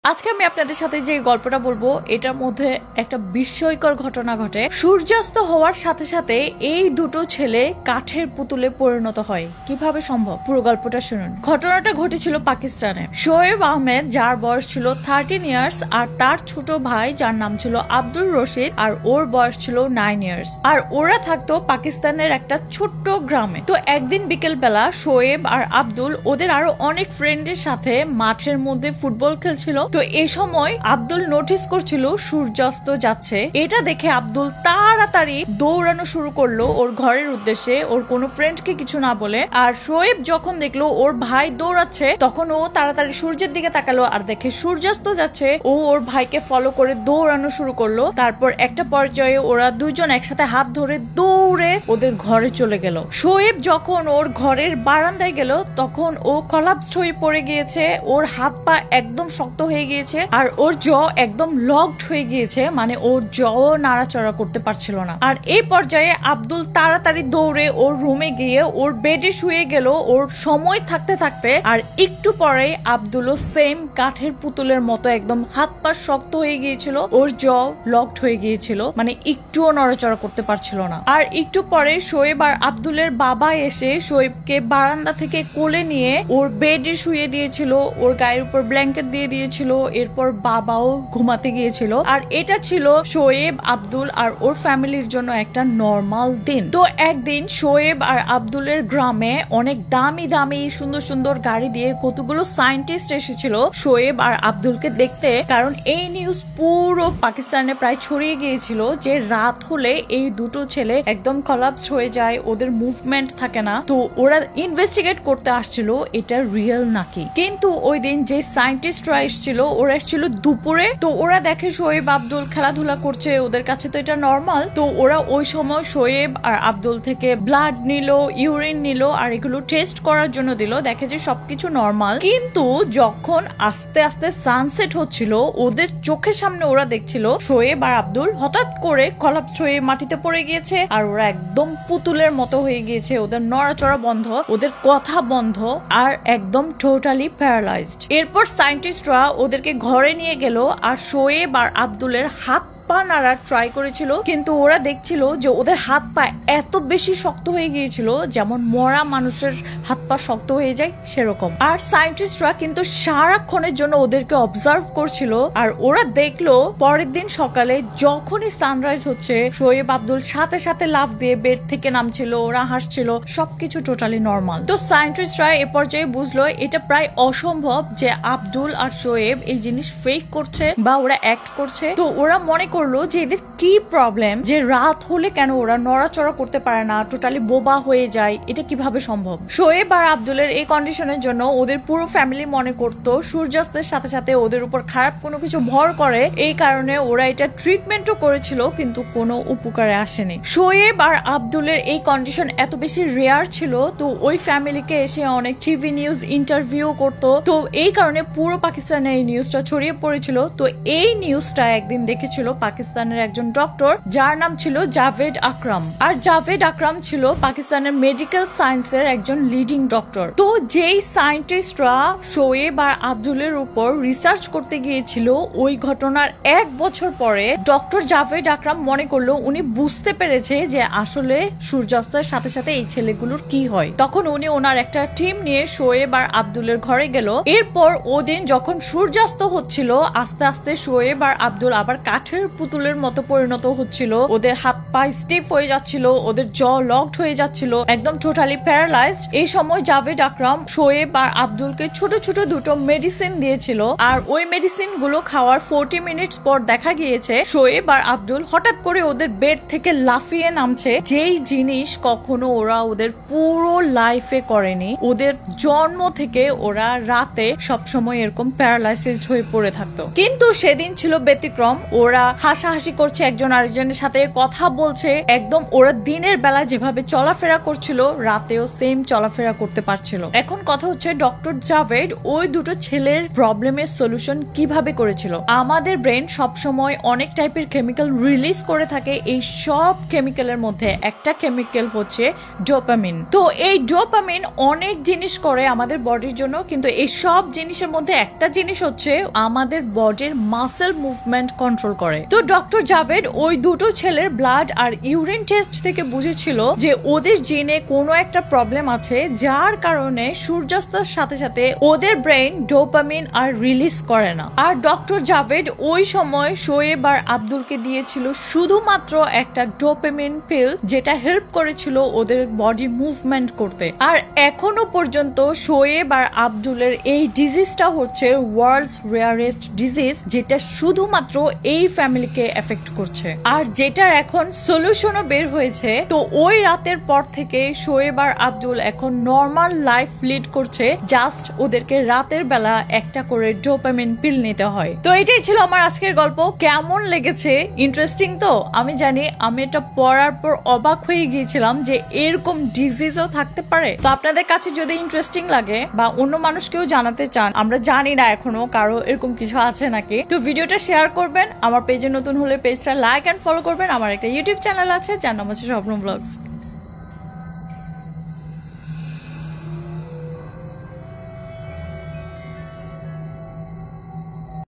আজকে আমি আপনাদের সাথে যে গল্পটা বলবো এটার মধ্যে একটা বিস্ময়কর ঘটনা ঘটে। সূর্যাস্ত হওয়ার সাথে সাথে এই দুটো ছেলে কাঠের পুতুলে পরিণত হয়। কিভাবে সম্ভব? পুরো গল্পটা শুনুন। ঘটনাটা ঘটেছিল পাকিস্তানে। শোয়েব আহমেদ, যার বয়স ছিল 13 ইয়ার্স, আর তার ছোট ভাই যার নাম ছিল আব্দুল রশিদ, আর ওর বয়স ছিল 9 ইয়ার্স। আর ওরা থাকতো পাকিস্তানের একটা ছোট্ট গ্রামে। তো একদিন বিকেল বেলা শোয়েব আর আব্দুল ওদের আরো অনেক ফ্রেন্ডের সাথে মাঠের মধ্যে ফুটবল খেলছিল। তো এই সময় আব্দুল নোটিস করছিল সূর্যাস্ত যাচ্ছে। এটা দেখে আব্দুল তাড়াতাড়ি দৌড়ানো শুরু করলো ওর ঘরের উদ্দেশ্যে, ওর কোনো ফ্রেন্ডকে কিছু না বলে। আর শোয়েব যখন দেখলো ওর ভাই দৌড়াচ্ছে, তখন ও তাড়াতাড়ি সূর্যের দিকে তাকালো আর দেখে সূর্যাস্ত যাচ্ছে। ও ওর ভাইকে ফলো করে দৌড়ানো শুরু করলো। তারপর একটা পর্যায়ে ওরা দুজন একসাথে হাত ধরে দৌড়ে ওদের ঘরে চলে গেল। শোয়েব যখন ওর ঘরের বারান্দায় গেল, তখন ও কলাপসড হয়ে পড়ে গিয়েছে। ওর হাত পা একদম শক্ত হয়ে গিয়েছে আর ওর জ একদম লকড হয়ে গিয়েছে, মানে ওর জ নাড়াচড়া করতে পারছিল না। আর এই পর্যায়ে আব্দুল তাড়াতাড়ি দৌড়ে ওর রুমে গিয়ে ওর বেডে শুয়ে গেল ওর সময় থাকতে থাকতে। আর একটু পরে আব্দুলও সেম কাঠের পুতুলের মতো একদম হাত পা শক্ত হয়ে গিয়েছিল, ওর জ লকড হয়ে গিয়েছিল, মানে একটুও নড়াচড়া করতে পারছিল না। আর একটু পরে শোয়েব আর আব্দুলের বাবা এসে শোয়েবকে বারান্দা থেকে কোলে নিয়ে ওর বেডে শুয়ে দিয়েছিল, ওর গায়ের উপর ব্ল্যাঙ্কেট দিয়ে দিয়েছিল। এরপর বাবাও ঘুমাতে গিয়েছিল। আর এটা ছিল শোয়েব, আব্দুল আর ওর ফ্যামিলির জন্য একটা নরমাল দিন। তো একদিন শোয়েব আর আব্দুলের গ্রামে অনেক দামি দামি সুন্দর সুন্দর গাড়ি দিয়ে কতগুলো সায়েন্টিস্ট এসেছিল শোয়েব আর আব্দুলকে দেখতে। কারণ এই নিউজ পুরো পাকিস্তানে প্রায় ছড়িয়ে গিয়েছিল যে রাত হলে এই দুটো ছেলে একদম কলাপস হয়ে যায়, ওদের মুভমেন্ট থাকে না। তো ওরা ইনভেস্টিগেট করতে আসছিল এটা রিয়েল নাকি। কিন্তু ওই দিন যে সায়েন্টিস্টরা এসেছিল ওরা এসেছিল দুপুরে। তো ওরা দেখে শোয়েব আব্দুল খেলাধুলা করছে, ওদের কাছে তো এটা নর্মাল। তো ওরা ওই সময় শোয়েব আর আব্দুল থেকে ব্লাড নিল, ইউরিন নিল, আর এগুলো টেস্ট করার জন্য দিল। দেখে যে সবকিছু নর্মাল। কিন্তু যখন আস্তে আস্তে সানসেট হচ্ছিল, ওদের চোখের সামনে ওরা দেখছিল শোয়েব আর আব্দুল হঠাৎ করে কলাপস হয়ে মাটিতে পড়ে গিয়েছে। আর ওরা একদম পুতুলের মতো হয়ে গিয়েছে, ওদের নড়াচড়া বন্ধ, ওদের কথা বন্ধ, আর একদম টোটালি প্যারালাইজড। এরপর সায়েন্টিস্টরা ওদেরকে ঘরে নিয়ে গেল আর শোয়েব আর আব্দুলের হাত পা নাড়ার ট্রাই করেছিল। কিন্তু ওরা দেখছিল যে ওদের হাত পা এত বেশি শক্ত হয়ে গিয়েছিল যেমন মরা মানুষের হাত পা শক্ত হয়ে যায় সেরকম। আর সায়েন্টিস্টরা কিন্তু সারাক্ষণের জন্য ওদেরকে অবজার্ভ করছিল। আর ওরা দেখলো পরের দিন সকালে যখনই সানরাইজ হচ্ছে, শোয়েব আব্দুল সাথে সাথে লাফ দিয়ে বেড থেকে নামছিল, ওরা হাসছিল, সবকিছু টোটালি নর্মাল। তো সায়েন্টিস্টরা এ পর্যায়ে বুঝলো এটা প্রায় অসম্ভব যে আব্দুল আর শোয়েব এই জিনিস ফেক করছে বা ওরা অ্যাক্ট করছে। তো ওরা মনে করলো যে এদের কি প্রবলেম, যে রাত হলে কেন ওরা নড়াচড়া করতে পারে না, টোটালি বোবা হয়ে যায়, এটা কিভাবে সম্ভব। শোয়েব আর আব্দুলের এই কন্ডিশনের জন্য ওদের পুরো ফ্যামিলি মনে করতো সূর্যাস্তের সাথে সাথে ওদের উপর খারাপ কোনো কিছু ভর করে। এই কারণে ওরা এটা ট্রিটমেন্টও করেছিল, কিন্তু কোনো উপকারে আসেনি। শোয়েব আর আব্দুলের এই কন্ডিশন এত বেশি রেয়ার ছিল, তো ওই ফ্যামিলিকে এসে অনেক টিভি নিউজ ইন্টারভিউ করতো। তো এই কারণে পুরো পাকিস্তানে এই নিউজটা ছড়িয়ে পড়েছিল। তো এই নিউজটা একদিন দেখেছিল পাকিস্তানের একজন ডক্টর, যার নাম ছিল জাভেদ আকরাম। আর জাভেদ আকরাম ছিল পাকিস্তানের মেডিকেল সায়েন্সের একজন লিডিং ডক্টর। তো যেই সায়েন্টিস্টরা শোয়েব আর আব্দুলের উপর রিসার্চ করতে গিয়েছিল ওই ঘটনার 1 বছর পরে ডক্টর জাভেদ আকরাম মনে করলো উনি বুঝতে পেরেছে যে আসলে সূর্যাস্তের সাথে সাথে এই ছেলেগুলোর কি হয়। তখন উনি ওনার একটা টিম নিয়ে শোয়েব আর আব্দুলের ঘরে গেল। এরপর ওদিন যখন সূর্যাস্ত হচ্ছিল, আস্তে আস্তে শোয়েব আর আব্দুল আবার কাঠের পুতুলের মতো পরিণত হচ্ছিল, ওদের হাত পা স্টিফ হয়ে যাচ্ছিল, ওদের জ লকড হয়ে যাচ্ছিল, একদম টোটালি প্যারালাইজড। এই সময় জাভেদ আকরাম শোয়েব আর আব্দুলকে ছোট ছোট দুটো মেডিসিন দিয়েছিল। আর ওই মেডিসিন গুলো খাওয়ার 40 মিনিটস পর দেখা গিয়েছে শোয়েব আর আব্দুল হঠাৎ করে ওদের বেড থেকে লাফিয়ে নামছে, যেই জিনিস কখনো ওরা ওদের পুরো লাইফে করেনি। ওদের জন্ম থেকে ওরা রাতে সবসময় এরকম প্যারালাইসিসড হয়ে পড়ে থাকতো। কিন্তু সেদিন ছিল ব্যতিক্রম, ওরা হাসাহাসি করছে, একজন আরেকজনের সাথে কথা বলছে। একদম ওরা দিনের বেলা যেভাবে চলাফেরা করছিল রাতেও সেম চলাফেরা করতে পারছিল। এখন কথা হচ্ছে ডক্টর জাভেদ ওই দুটো ছেলের প্রবলেমের সলিউশন কিভাবে করেছিল। আমাদের ব্রেন সবসময় অনেক টাইপের কেমিক্যাল রিলিজ করে থাকে, এই সব কেমিক্যালের মধ্যে একটা কেমিক্যাল হচ্ছে ডোপামিন। তো এই ডোপামিন অনেক জিনিস করে আমাদের বডির জন্য, কিন্তু এই সব জিনিসের মধ্যে একটা জিনিস হচ্ছে আমাদের বডির মাসেল মুভমেন্ট কন্ট্রোল করে। তো ডক্টর জাভেদ ওই দুটো ছেলের ব্লাড আর ইউরিন টেস্ট থেকে বুঝেছিল যে ওদের জিনে কোনো একটা প্রবলেম আছে, যার কারণে সূর্যাস্তের সাথে সাথে ওদের ব্রেন ডোপামিন আর রিলিজ করে না। আর ডক্টর জাভেদ ওই সময় শোয়েব আর আব্দুলকে দিয়েছিল শুধুমাত্র একটা ডোপামিন পিল, যেটা হেল্প করেছিল ওদের বডি মুভমেন্ট করতে। আর এখনো পর্যন্ত শোয়েব আর আব্দুলের এই ডিজিজটা হচ্ছে ওয়ার্ল্ডস রেয়ারেস্ট ডিজিজ, যেটা শুধুমাত্র এই ফ্যামিলিকে এফেক্ট করছে, আর যেটার এখন সলিউশনও বের হয়েছে। তো ওই রাতের পর থেকে শোয়েব আর আব্দুল এখন নর্মাল লাইফ লিড করছে, জাস্ট ওদেরকে রাতের বেলা একটা করে ডোপামিন পিল নিতে হয়। তো এটাই ছিল আমার আজকের গল্প। কেমন লেগেছে? ইন্টারেস্টিং তো? আমি জানি, আমি এটা পড়ার পর অবাক হয়ে গিয়েছিলাম যে এরকম ডিজিজও থাকতে পারে। তো আপনাদের কাছে যদি ইন্টারেস্টিং লাগে বা অন্য মানুষকেও জানাতে চান, আমরা জানি না এখনো কারো এরকম কিছু আছে নাকি, তো ভিডিওটা শেয়ার করবেন। আমার পেজে নতুন হলে পেজটা লাইক এন্ড ফলো করবেন। আমার একটা ইউটিউব চ্যানেল আছে যার নাম হচ্ছে স্বপ্ন ব্লগস।